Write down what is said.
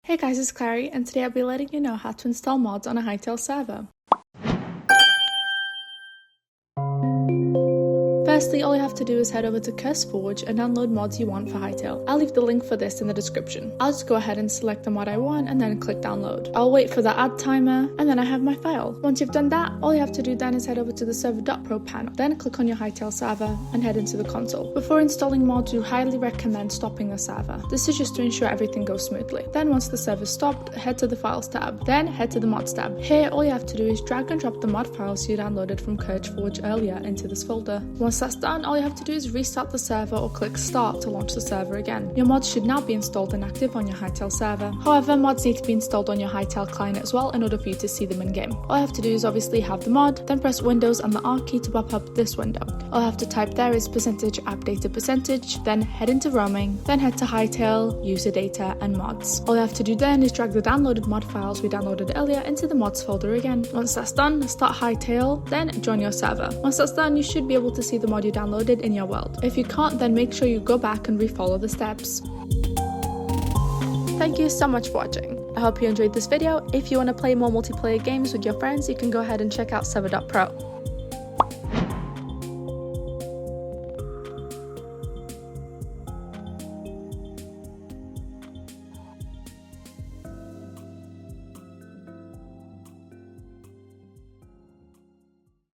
Hey guys, it's Clary, and today I'll be letting you know how to install mods on a Hytale server. Firstly, all you have to do is head over to CurseForge and download mods you want for Hytale. I'll leave the link for this in the description. I'll just go ahead and select the mod I want and then click download. I'll wait for the add timer and then I have my file. Once you've done that, all you have to do then is head over to the Server.pro panel. Then click on your Hytale server and head into the console. Before installing mods, we highly recommend stopping the server. This is just to ensure everything goes smoothly. Then once the server's stopped, head to the Files tab. Then head to the Mods tab. Here, all you have to do is drag and drop the mod files you downloaded from CurseForge earlier into this folder. Once that's done, all you have to do is restart the server or click start to launch the server again. Your mods should now be installed and active on your Hytale server. However, mods need to be installed on your Hytale client as well in order for you to see them in game. All you have to do is obviously have the mod, then press Windows and the R key to pop up this window. All you have to type there is %appdata%, then head into roaming, then head to Hytale, user data and mods. All you have to do then is drag the downloaded mod files we downloaded earlier into the mods folder again. Once that's done, start Hytale, then join your server. Once that's done, you should be able to see the mod you downloaded in your world. If you can't, then make sure you go back and refollow the steps. Thank you so much for watching. I hope you enjoyed this video. If you want to play more multiplayer games with your friends, you can go ahead and check out Server.pro.